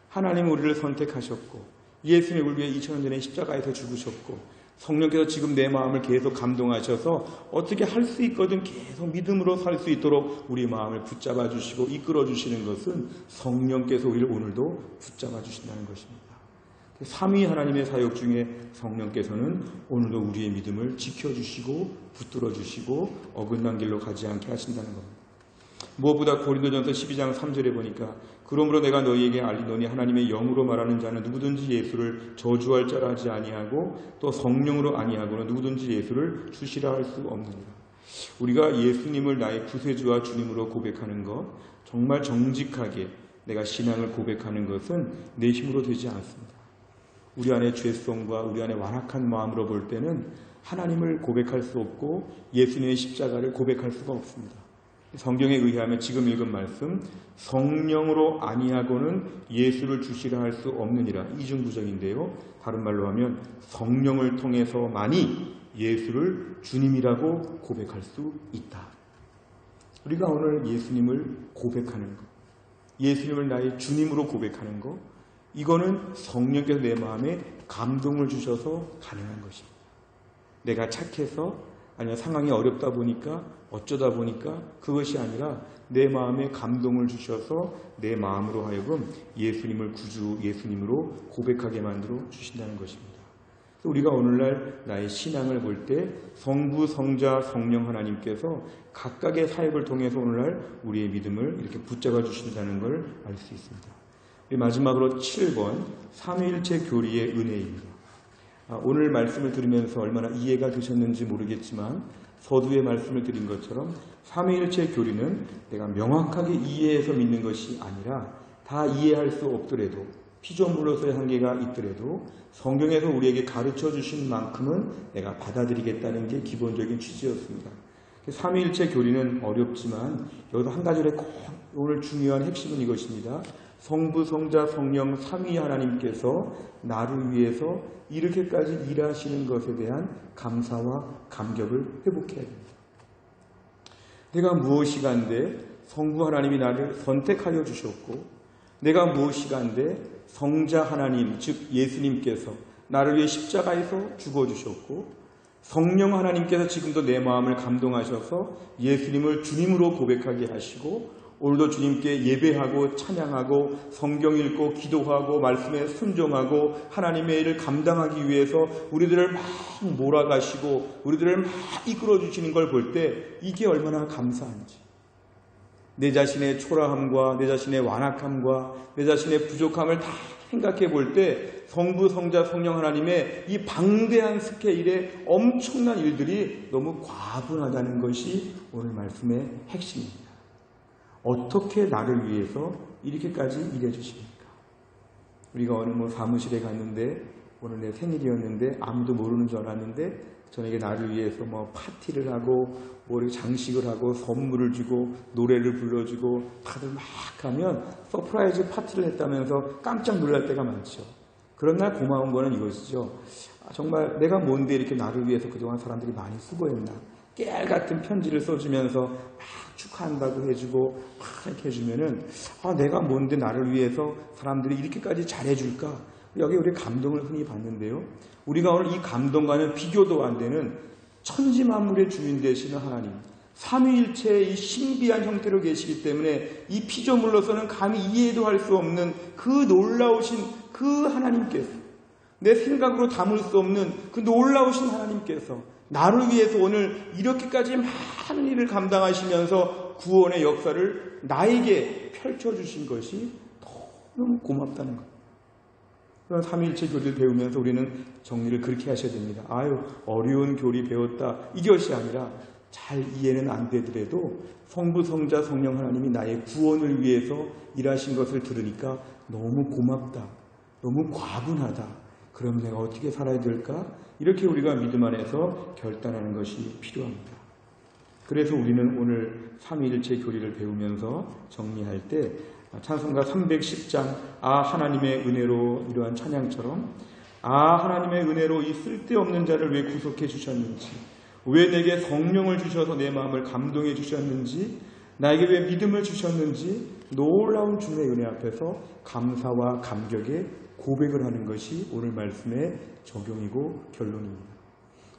하나님 우리를 선택하셨고 예수님이 우리 위해 2000년 전에 십자가에서 죽으셨고 성령께서 지금 내 마음을 계속 감동하셔서 어떻게 할 수 있거든 계속 믿음으로 살 수 있도록 우리 마음을 붙잡아 주시고 이끌어 주시는 것은 성령께서 우리를 오늘도 붙잡아 주신다는 것입니다. 삼위 하나님의 사역 중에 성령께서는 오늘도 우리의 믿음을 지켜주시고 붙들어 주시고 어긋난 길로 가지 않게 하신다는 겁니다. 무엇보다 고린도전서 12장 3절에 보니까 그러므로 내가 너희에게 알리노니 하나님의 영으로 말하는 자는 누구든지 예수를 저주할 자라 하지 아니하고 또 성령으로 아니하고는 누구든지 예수를 주시라 할 수 없느니라. 우리가 예수님을 나의 구세주와 주님으로 고백하는 것, 정말 정직하게 내가 신앙을 고백하는 것은 내 힘으로 되지 않습니다. 우리 안의 죄성과 우리 안의 완악한 마음으로 볼 때는 하나님을 고백할 수 없고 예수님의 십자가를 고백할 수가 없습니다. 성경에 의하면 지금 읽은 말씀, 성령으로 아니하고는 예수를 주시라 할 수 없느니라, 이중구정인데요. 다른 말로 하면 성령을 통해서만이 예수를 주님이라고 고백할 수 있다. 우리가 오늘 예수님을 고백하는 것, 예수님을 나의 주님으로 고백하는 것, 이거는 성령께서 내 마음에 감동을 주셔서 가능한 것입니다. 내가 착해서 아니면 상황이 어렵다 보니까 어쩌다 보니까 그것이 아니라 내 마음에 감동을 주셔서 내 마음으로 하여금 예수님을 구주, 예수님으로 고백하게 만들어 주신다는 것입니다. 우리가 오늘날 나의 신앙을 볼 때 성부, 성자, 성령 하나님께서 각각의 사역을 통해서 오늘날 우리의 믿음을 이렇게 붙잡아 주신다는 걸 알 수 있습니다. 마지막으로 7번 삼위일체 교리의 은혜입니다. 오늘 말씀을 들으면서 얼마나 이해가 되셨는지 모르겠지만 서두에 말씀을 드린 것처럼 삼위일체 교리는 내가 명확하게 이해해서 믿는 것이 아니라 다 이해할 수 없더라도 피조물로서의 한계가 있더라도 성경에서 우리에게 가르쳐 주신 만큼은 내가 받아들이겠다는 게 기본적인 취지였습니다. 삼위일체 교리는 어렵지만 여기서 한 가지를 꼭 오늘 중요한 핵심은 이것입니다. 성부, 성자, 성령 삼위 하나님께서 나를 위해서 이렇게까지 일하시는 것에 대한 감사와 감격을 회복해야 됩니다. 내가 무엇이간데 성부 하나님이 나를 선택하여 주셨고 내가 무엇이간데 성자 하나님 즉 예수님께서 나를 위해 십자가에서 죽어주셨고 성령 하나님께서 지금도 내 마음을 감동하셔서 예수님을 주님으로 고백하게 하시고 오늘도 주님께 예배하고 찬양하고 성경 읽고 기도하고 말씀에 순종하고 하나님의 일을 감당하기 위해서 우리들을 막 몰아가시고 우리들을 막 이끌어 주시는 걸 볼 때 이게 얼마나 감사한지, 내 자신의 초라함과 내 자신의 완악함과 내 자신의 부족함을 다 생각해 볼 때 성부, 성자, 성령 하나님의 이 방대한 스케일의 엄청난 일들이 너무 과분하다는 것이 오늘 말씀의 핵심입니다. 어떻게 나를 위해서 이렇게까지 일해 주십니까? 우리가 어느 사무실에 갔는데 오늘 내 생일이었는데 아무도 모르는 줄 알았는데 저에게 나를 위해서 파티를 하고 장식을 하고 선물을 주고 노래를 불러주고 다들 막 하면 서프라이즈 파티를 했다면서 깜짝 놀랄 때가 많죠. 그런 날 고마운 거는 이것이죠. 정말 내가 뭔데 이렇게 나를 위해서 그동안 사람들이 많이 수고했나. 깨알 같은 편지를 써주면서 막 축하한다고 해주고 막 이렇게 해주면은 내가 뭔데 나를 위해서 사람들이 이렇게까지 잘해줄까. 여기 우리 감동을 흔히 받는데요. 우리가 오늘 이 감동과는 비교도 안 되는 천지만물의 주인 되시는 하나님, 삼위일체의 이 신비한 형태로 계시기 때문에 이 피조물로서는 감히 이해도 할 수 없는 그 놀라우신 그 하나님께서, 내 생각으로 담을 수 없는 그 놀라우신 하나님께서 나를 위해서 오늘 이렇게까지 많은 일을 감당하시면서 구원의 역사를 나에게 펼쳐주신 것이 너무 고맙다는 것. 그런 삼위일체 교리를 배우면서 우리는 정리를 그렇게 하셔야 됩니다. 어려운 교리 배웠다, 이것이 아니라 잘 이해는 안 되더라도 성부, 성자, 성령 하나님이 나의 구원을 위해서 일하신 것을 들으니까 너무 고맙다, 너무 과분하다, 그럼 내가 어떻게 살아야 될까? 이렇게 우리가 믿음 안에서 결단하는 것이 필요합니다. 그래서 우리는 오늘 삼위일체 교리를 배우면서 정리할 때 찬송가 310장 하나님의 은혜로, 이러한 찬양처럼 하나님의 은혜로 이 쓸데없는 자를 왜 구속해 주셨는지, 왜 내게 성령을 주셔서 내 마음을 감동해 주셨는지, 나에게 왜 믿음을 주셨는지 놀라운 주님의 은혜 앞에서 감사와 감격의 고백을 하는 것이 오늘 말씀의 적용이고 결론입니다.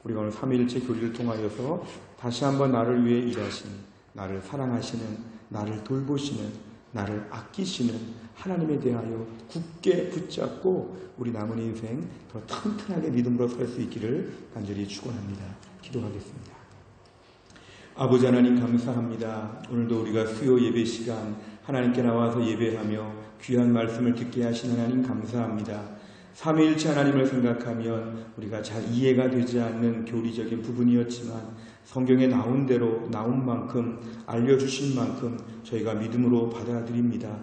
우리가 오늘 삼위일체 교리를 통하여서 다시 한번 나를 위해 일하시는, 나를 사랑하시는, 나를 돌보시는, 나를 아끼시는 하나님에 대하여 굳게 붙잡고 우리 남은 인생 더 튼튼하게 믿음으로 설 수 있기를 간절히 축원합니다. 기도하겠습니다. 아버지 하나님 감사합니다. 오늘도 우리가 수요 예배 시간 하나님께 나와서 예배하며 귀한 말씀을 듣게 하신 하나님 감사합니다. 삼위일체 하나님을 생각하면 우리가 잘 이해가 되지 않는 교리적인 부분이었지만 성경에 나온 대로 나온 만큼 알려주신 만큼 저희가 믿음으로 받아들입니다.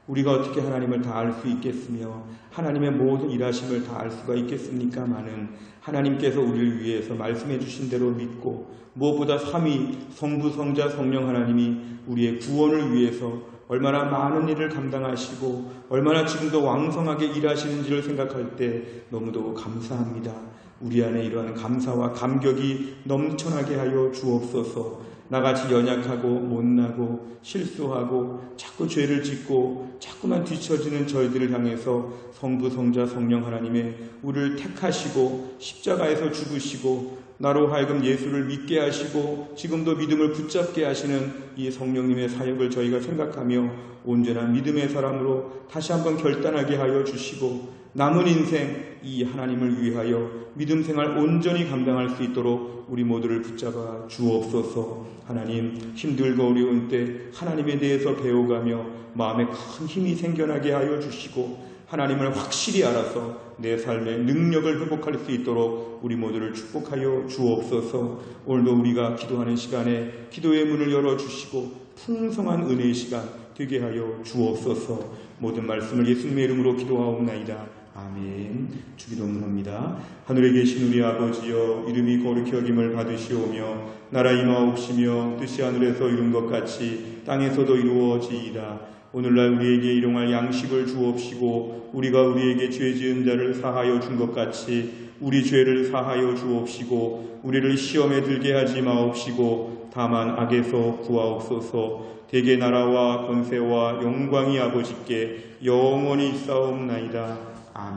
우리가 어떻게 하나님을 다 알 수 있겠으며 하나님의 모든 일하심을 다 알 수가 있겠습니까마는 하나님께서 우리를 위해서 말씀해 주신 대로 믿고 무엇보다 삼위 성부 성자 성령 하나님이 우리의 구원을 위해서 얼마나 많은 일을 감당하시고 얼마나 지금도 왕성하게 일하시는지를 생각할 때 너무도 감사합니다. 우리 안에 이러한 감사와 감격이 넘쳐나게 하여 주옵소서. 나같이 연약하고 못나고 실수하고 자꾸 죄를 짓고 자꾸만 뒤처지는 저희들을 향해서 성부 성자 성령 하나님의 우리를 택하시고 십자가에서 죽으시고 나로 하여금 예수를 믿게 하시고 지금도 믿음을 붙잡게 하시는 이 성령님의 사역을 저희가 생각하며 온전한 믿음의 사람으로 다시 한번 결단하게 하여 주시고 남은 인생 이 하나님을 위하여 믿음 생활 온전히 감당할 수 있도록 우리 모두를 붙잡아 주옵소서. 하나님, 힘들고 어려운 때 하나님에 대해서 배워가며 마음에 큰 힘이 생겨나게 하여 주시고 하나님을 확실히 알아서 내 삶의 능력을 회복할 수 있도록 우리 모두를 축복하여 주옵소서. 오늘도 우리가 기도하는 시간에 기도의 문을 열어주시고 풍성한 은혜의 시간 되게 하여 주옵소서. 모든 말씀을 예수님의 이름으로 기도하옵나이다. 아멘. 주기도문합니다. 하늘에 계신 우리 아버지여, 이름이 거룩히 여김을 받으시오며 나라 임하옵시며 뜻이 하늘에서 이룬 것 같이 땅에서도 이루어지이다. 오늘날 우리에게 일용할 양식을 주옵시고 우리가 우리에게 죄 지은 자를 사하여 준 것 같이 우리 죄를 사하여 주옵시고 우리를 시험에 들게 하지 마옵시고 다만 악에서 구하옵소서. 대개 나라와 권세와 영광이 아버지께 영원히 있사옵나이다. 아멘.